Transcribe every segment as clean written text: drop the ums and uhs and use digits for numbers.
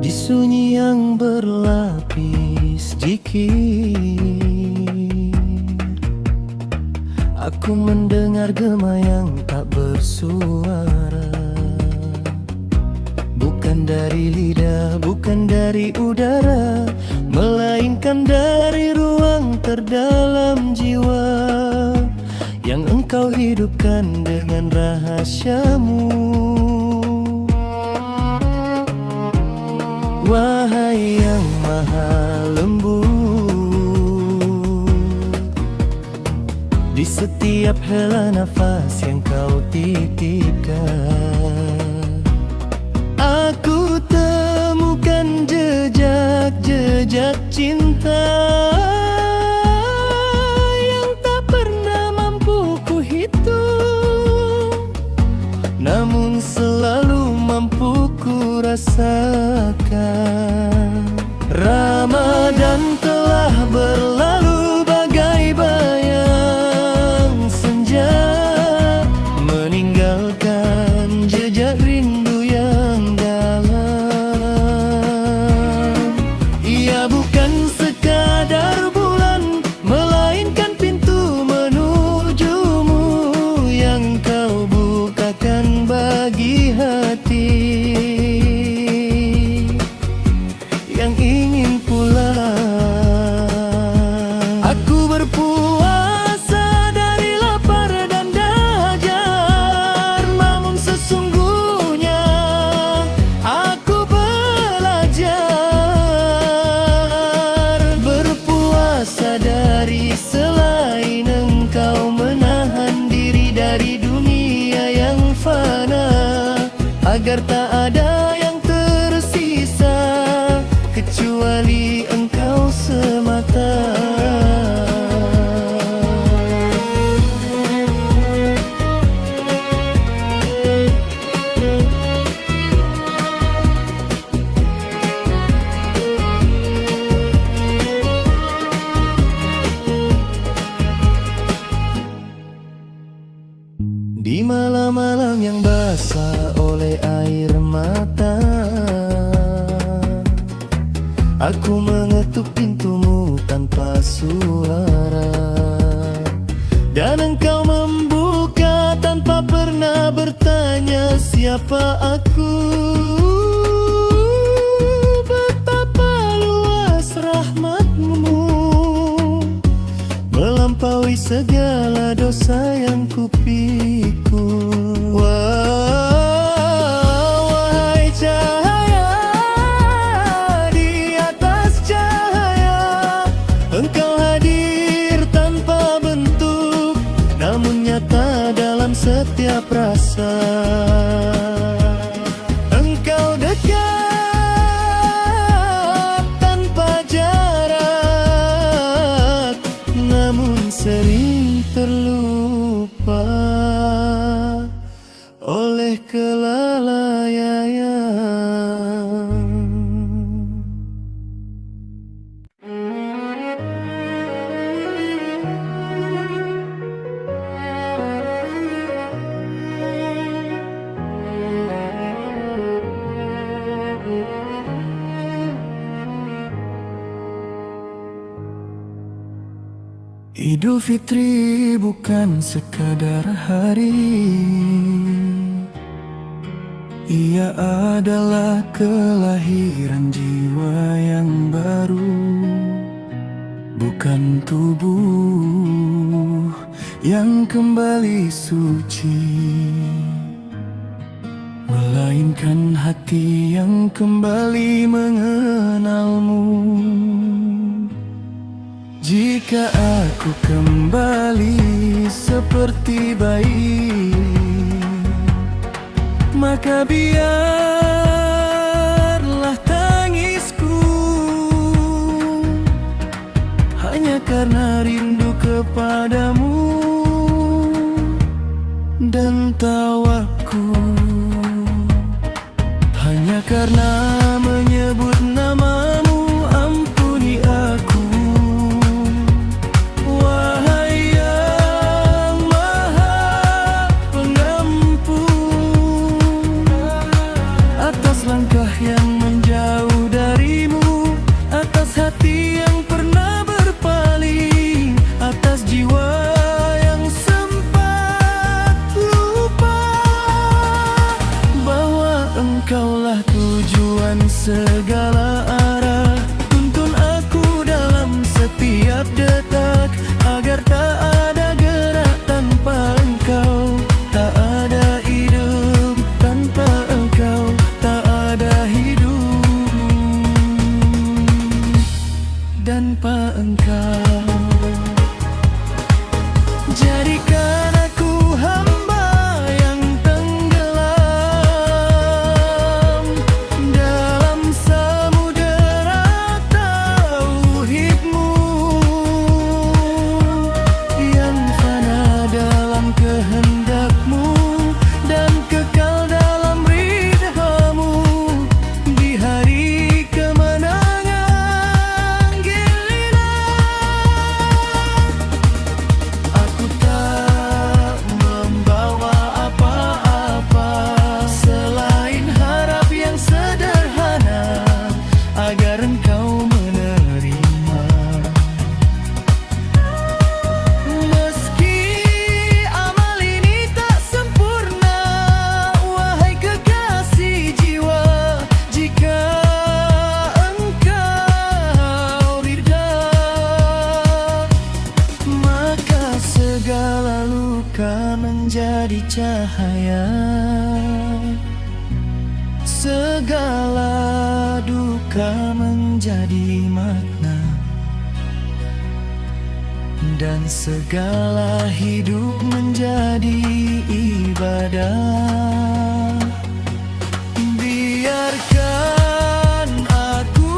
Di sunyi yang berlapis jikir, aku mendengar gema yang tak bersuara. Bukan dari lidah, bukan dari udara, melainkan dari ruang terdalam jiwa yang engkau hidupkan dengan rahasiamu. Wahai yang maha lembut, di setiap hela nafas yang kau titipkan, aku temukan jejak-jejak cinta yang tak pernah mampu ku hitung, namun selalu mampu ku rasakan. Ramadan telah berlalu bagai bayang senja, meninggalkan jejak rindu yang dalam. Ia bukan sekadar bulan, melainkan pintu menujumu yang kau bukakan bagi hati yang ingin pulang. Aku berpuasa dari lapar dan dahaga, namun sesungguhnya aku belajar berpuasa dari selain engkau, menahan diri dari dunia yang fana, agar tak ada yang tersisa kecuali engkau semata. Di malam-malam yang basah oleh air mata, aku mengetuk pintumu tanpa suara, dan engkau membuka tanpa pernah bertanya siapa aku. Betapa luas rahmatmu, melampaui segala dosa yang kupikul. Wahai cahaya di atas cahaya, engkau hadir tanpa bentuk, namun nyata dalam setiap rasa. Engkau dekat tanpa jarak, namun sering terlupa oleh kelalaian. Idul Fitri bukan sekadar hari, ia adalah kelahiran jiwa yang baru. Bukan tubuh yang kembali suci, melainkan hati yang kembali mengenalmu. Jika aku kembali seperti bayi, maka biarlah tangisku hanya karena rindu kepadamu, dan tawaku hanya karena menyebut namamu. Ampuni aku, langkah yang menjauh Kaulah tujuan segala arah, tuntun aku dalam setiap detak, agar tak ada gerak tanpa engkau, tak ada hidup tanpa engkau, tak ada hidup tanpa engkau. Jadikan aku hamba yang tenggelam dalam samudera tauhid-Mu, yang fana dalam kehendak-Mu dan kekal dalam ridha-Mu. Di hari kemenangan giliran, aku tak membawa apa-apa selain harap yang sederhana, agar engkau menerima. Meski amal ini tak sempurna, wahai kekasih jiwa, jika engkau ridha, maka segala luka menjadi cahaya, segala duka menjadi makna, dan segala hidup menjadi ibadah. Biarkan aku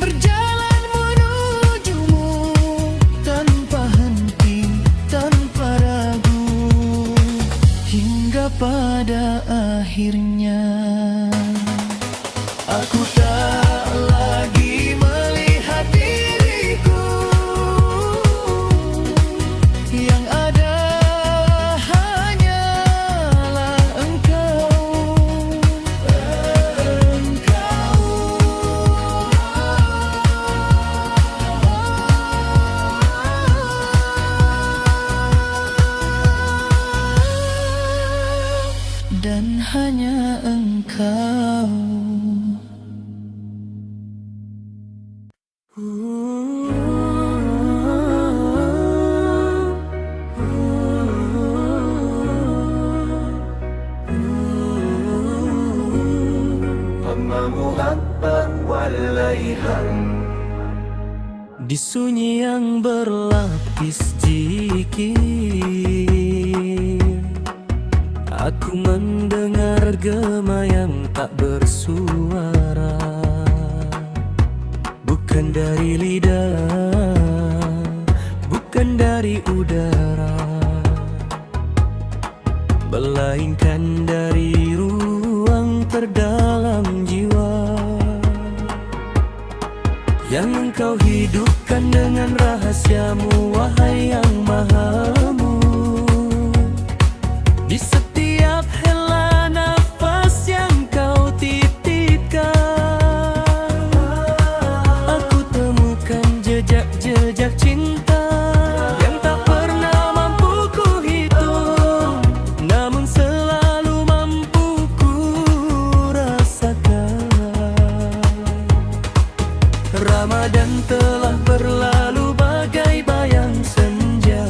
berjalan menuju-Mu tanpa henti, tanpa ragu, hingga pada akhirnya aku tak lagi melihat diriku, yang ada hanyalah engkau, dan hanya engkau. Di sunyi yang berlapis jikir, aku mendengar gema yang tak bersuara, bukan dari lidah, bukan dari udara, melainkan dari ruang terdalam jiwa, yang engkau hidupkan dengan rahasia-Mu, wahai yang mahamu. Di setiap hela nafas yang kau titipkan, aku temukan jejak-jejak cinta yang tak pernah mampu ku hitung, namun selalu mampu ku rasakan. Ramadan telah berlalu bagai bayang senja,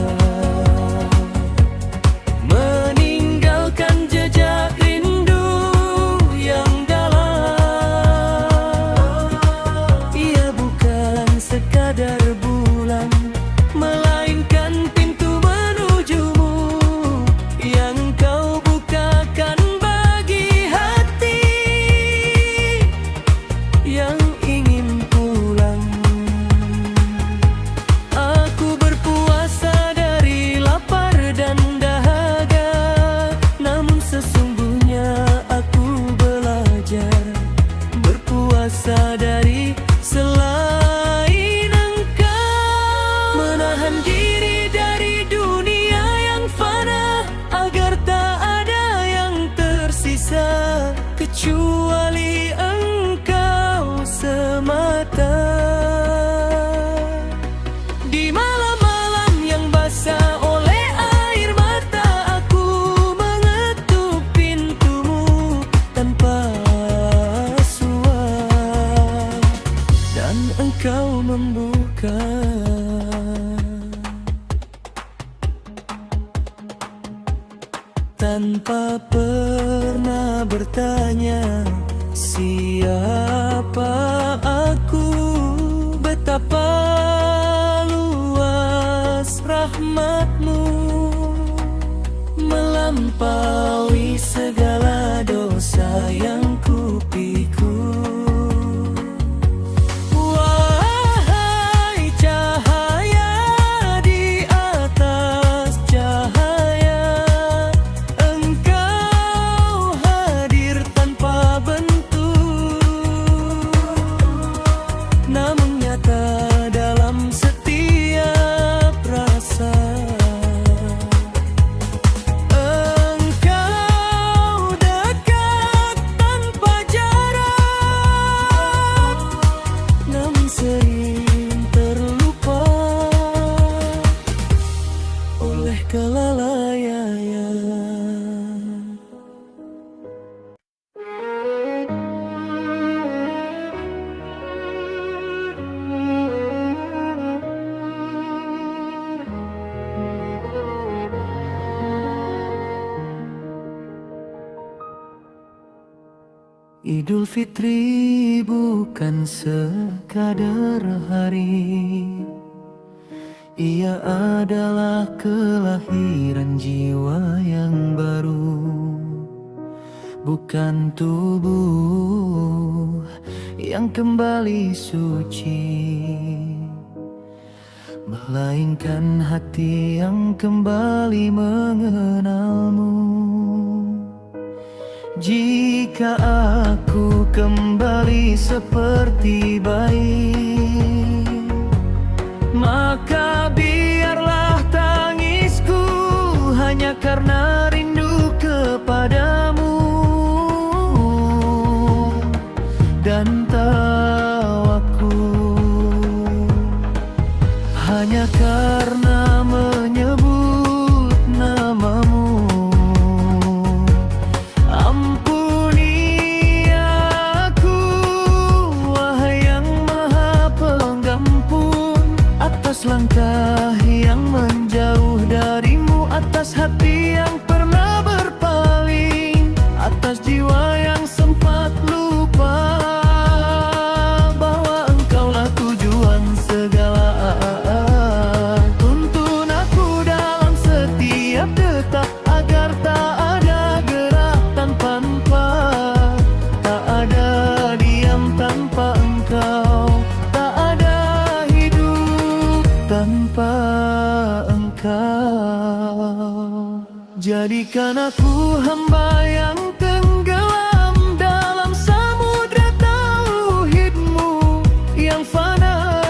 pernah bertanya siapa aku, betapa luas rahmatmu melampaui segala dosa yang kupikul. Wahai cahaya di atas cahaya, Engkau hadir tanpa bentuk, namun nyata dalam setiap rasa. Engkau dekat tanpa jarak, namun sering terlupa oleh kelalaian. Idul Fitri bukan sekadar hari, ia adalah kelahiran jiwa yang baru. Bukan tubuh yang kembali suci, melainkan hati yang kembali mengenalmu. Jika aku kembali seperti bayi, maka biarlah tangisku hanya karena rindu kepadamu, dan tawaku hanya karena menyebut namamu. Ampuni aku, wahai yang maha pengampun, atas langkah yang menjauh darimu, atas hati yang pernah berpaling, atas jiwa yang sempat lupa bahwa engkaulah tujuan segala. Tuntun aku dalam setiap detak, agar tak ada gerak tanpa empat, tak ada diam tanpa engkau, tak ada hidup tanpa engkau. Jadikan aku hamba yang tenggelam dalam samudra tauhidmu, yang fana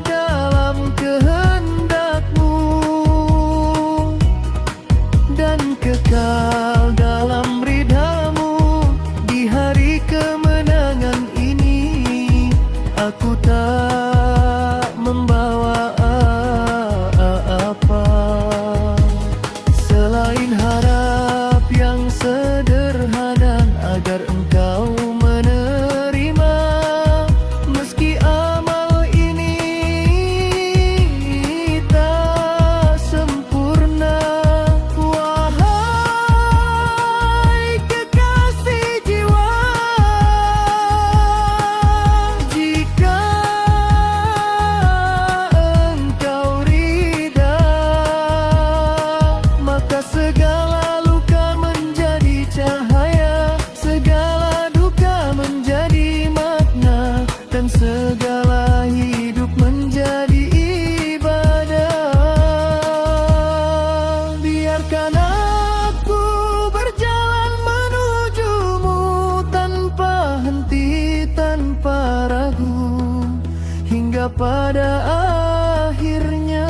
dalam kehendakmu, dan kekal dalam ridhamu. Di hari kemenangan ini, aku tak membawa apa selain harap yang sederhana, agar engkau menerima. Meski amal ini tak sempurna, wahai kekasih jiwa, jika engkau ridha, maka segala luka menjadi cahaya, segala duka menjadi makna, dan segala hidup menjadi ibadah. Biarkan aku berjalan menujumu tanpa henti, tanpa ragu, hingga pada akhirnya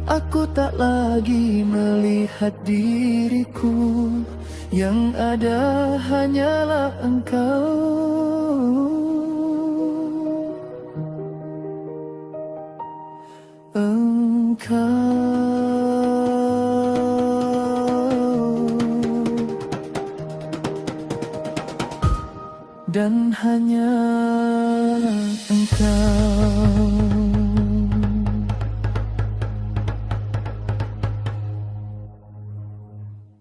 aku tak lagi melihat diriku, yang ada hanyalah engkau. Dan hanya engkau.